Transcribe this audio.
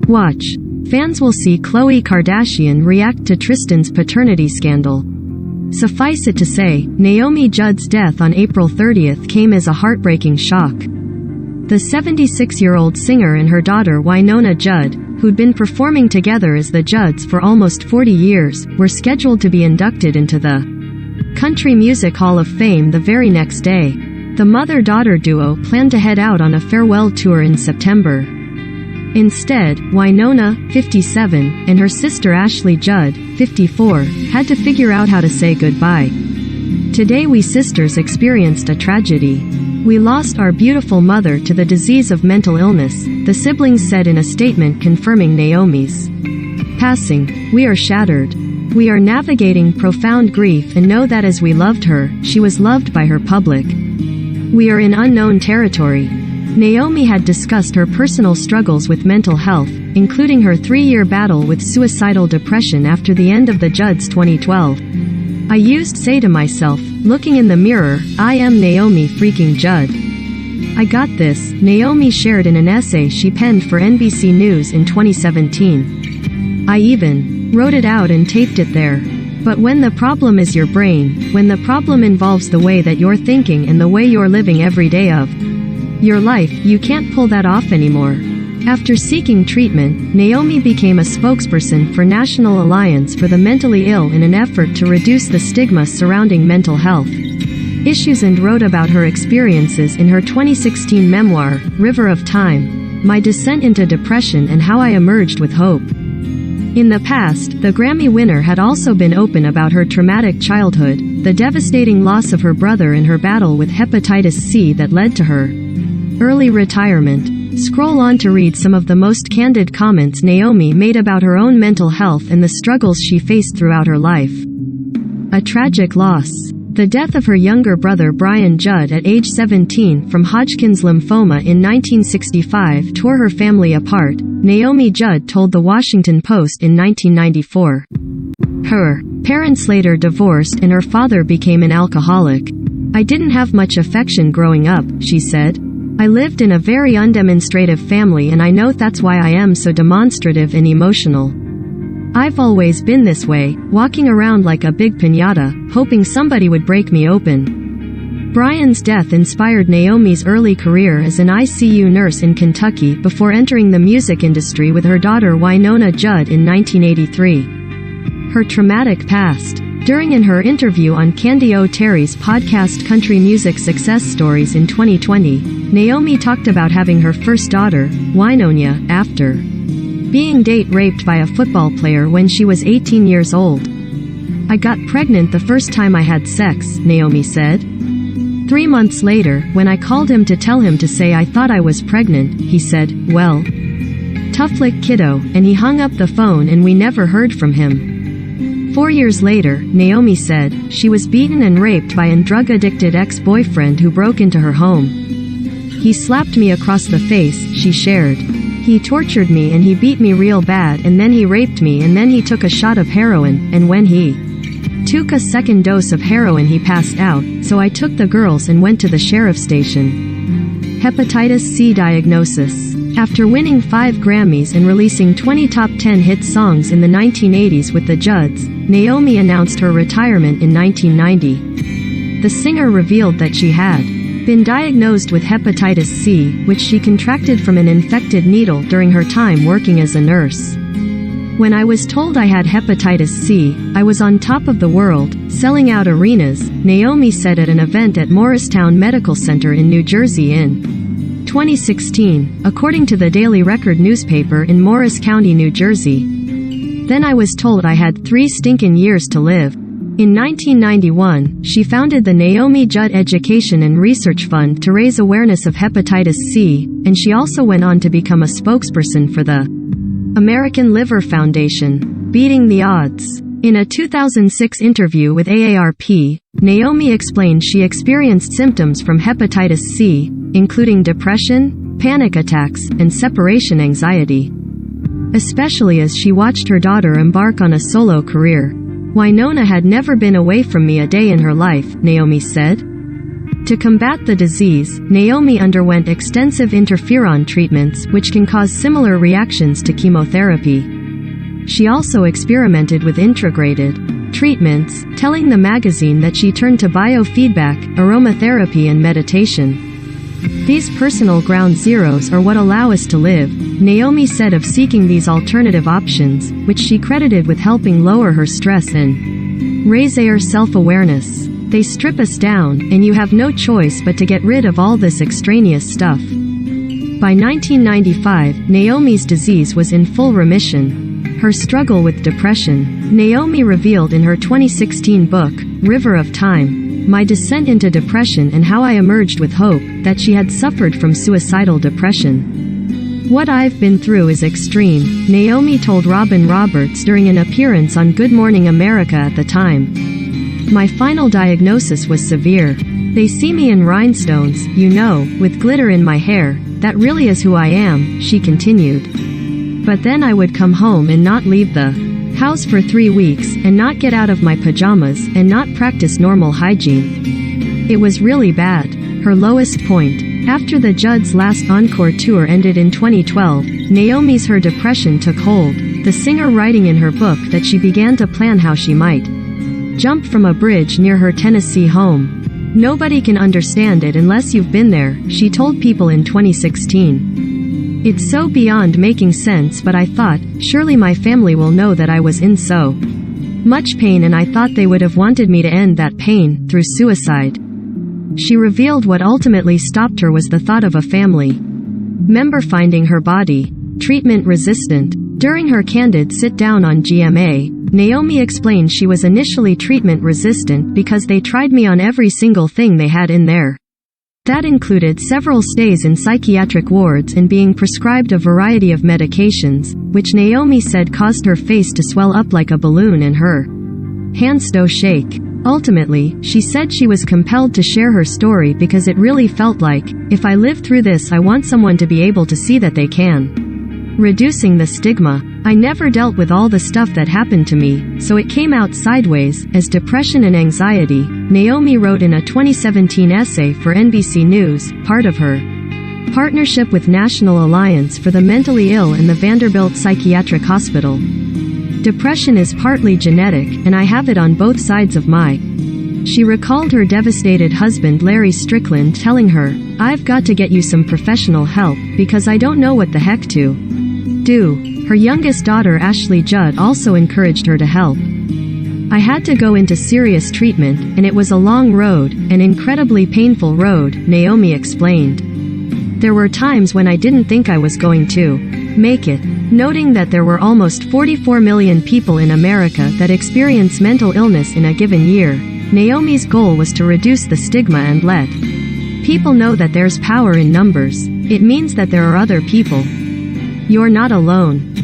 Watch. Fans will see Khloe Kardashian react to Tristan's paternity scandal. Suffice it to say, Naomi Judd's death on April 30th came as a heartbreaking shock. The 76-year-old singer and her daughter Wynonna Judd, who'd been performing together as the Judds for almost 40 years, were scheduled to be inducted into the Country Music Hall of Fame the very next day. The mother-daughter duo planned to head out on a farewell tour in September. Instead, Wynonna, 57, and her sister Ashley Judd, 54, had to figure out how to say goodbye. Today we sisters experienced a tragedy. We lost our beautiful mother to the disease of mental illness, the siblings said in a statement confirming Naomi's passing. We are shattered. We are navigating profound grief and know that as we loved her, she was loved by her public. We are in unknown territory. Naomi had discussed her personal struggles with mental health, including her 3-year battle with suicidal depression after the end of the Judds' 2012. I used to say to myself, looking in the mirror, I am Naomi freaking Judd. I got this, Naomi shared in an essay she penned for NBC News in 2017. I even wrote it out and taped it there. But when the problem is your brain, when the problem involves the way that you're thinking and the way you're living every day of your life, you can't pull that off anymore. After seeking treatment, Naomi became a spokesperson for National Alliance for the Mentally Ill in an effort to reduce the stigma surrounding mental health issues and wrote about her experiences in her 2016 memoir, River of Time: My Descent into Depression and How I Emerged with Hope. In the past, the Grammy winner had also been open about her traumatic childhood, the devastating loss of her brother and her battle with hepatitis C that led to her early retirement. Scroll on to read some of the most candid comments Naomi made about her own mental health and the struggles she faced throughout her life. A tragic loss. The death of her younger brother Brian Judd at age 17 from Hodgkin's lymphoma in 1965 tore her family apart, Naomi Judd told The Washington Post in 1994. Her parents later divorced and her father became an alcoholic. I didn't have much affection growing up, she said. I lived in a very undemonstrative family and I know that's why I am so demonstrative and emotional. I've always been this way, walking around like a big piñata, hoping somebody would break me open. Brian's death inspired Naomi's early career as an ICU nurse in Kentucky before entering the music industry with her daughter Wynonna Judd in 1983. Her traumatic past. In her interview on Candy O'Terry's podcast Country Music Success Stories in 2020, Naomi talked about having her first daughter, Wynonna, after being raped by a football player when she was 18 years old. I got pregnant the first time I had sex, Naomi said. 3 months later, when I called him to tell him to say I thought I was pregnant, he said, well, tough luck kiddo, and he hung up the phone and we never heard from him. 4 years later, Naomi said, she was beaten and raped by a drug-addicted ex-boyfriend who broke into her home. He slapped me across the face, she shared. He tortured me and he beat me real bad and then he raped me and then he took a shot of heroin, and when he took a second dose of heroin he passed out, so I took the girls and went to the sheriff's station. Hepatitis C diagnosis. After winning 5 Grammys and releasing 20 top 10 hit songs in the 1980s with the Judds, Naomi announced her retirement in 1990. The singer revealed that she had been diagnosed with hepatitis C, which she contracted from an infected needle during her time working as a nurse. When I was told I had hepatitis C, I was on top of the world, selling out arenas, Naomi said at an event at Morristown Medical Center in New Jersey in 2016, according to the Daily Record newspaper in Morris County, New Jersey. Then I was told I had 3 stinkin' years to live. In 1991, she founded the Naomi Judd Education and Research Fund to raise awareness of hepatitis C, and she also went on to become a spokesperson for the American Liver Foundation. Beating the odds. In a 2006 interview with AARP, Naomi explained she experienced symptoms from hepatitis C, including depression, panic attacks, and separation anxiety. Especially as she watched her daughter embark on a solo career. Wynonna had never been away from me a day in her life, Naomi said. To combat the disease, Naomi underwent extensive interferon treatments which can cause similar reactions to chemotherapy. She also experimented with integrated treatments, telling the magazine that she turned to biofeedback, aromatherapy and meditation. These personal ground zeros are what allow us to live, Naomi said of seeking these alternative options, which she credited with helping lower her stress and raise our self-awareness. They strip us down, and you have no choice but to get rid of all this extraneous stuff. By 1995, Naomi's disease was in full remission. Her struggle with depression, Naomi revealed in her 2016 book, River of Time, My Descent into Depression and How I Emerged with Hope, that she had suffered from suicidal depression. What I've been through is extreme, Naomi told Robin Roberts during an appearance on Good Morning America at the time. My final diagnosis was severe. They see me in rhinestones, you know, with glitter in my hair. That really is who I am, she continued. But then I would come home and not leave the house for 3 weeks, and not get out of my pajamas, and not practice normal hygiene. It was really bad. Her lowest point. After the Judd's last encore tour ended in 2012, Naomi's her depression took hold, the singer writing in her book that she began to plan how she might jump from a bridge near her Tennessee home. Nobody can understand it unless you've been there, she told People in 2016. It's so beyond making sense, but I thought, surely my family will know that I was in so much pain, and I thought they would have wanted me to end that pain, through suicide. She revealed what ultimately stopped her was the thought of a family member finding her body treatment resistant. During her Candid sit-down on GMA, Naomi explained she was initially treatment resistant because they tried me on every single thing they had in there. That included several stays in psychiatric wards and being prescribed a variety of medications, which Naomi said caused her face to swell up like a balloon and her hands to shake. Ultimately, she said she was compelled to share her story because it really felt like, if I live through this, I want someone to be able to see that they can. Reducing the stigma. I never dealt with all the stuff that happened to me, so it came out sideways, as depression and anxiety, Naomi wrote in a 2017 essay for NBC News, part of her partnership with National Alliance for the Mentally Ill and the Vanderbilt Psychiatric Hospital. Depression is partly genetic, and I have it on both sides of my. She recalled her devastated husband Larry Strickland telling her, I've got to get you some professional help, because I don't know what the heck to do. Her youngest daughter Ashley Judd also encouraged her to help. I had to go into serious treatment, and it was a long road, an incredibly painful road, Naomi explained. There were times when I didn't think I was going to make it. Noting that there were almost 44 million people in America that experience mental illness in a given year, Naomi's goal was to reduce the stigma and let people know that there's power in numbers. It means that there are other people. You're not alone.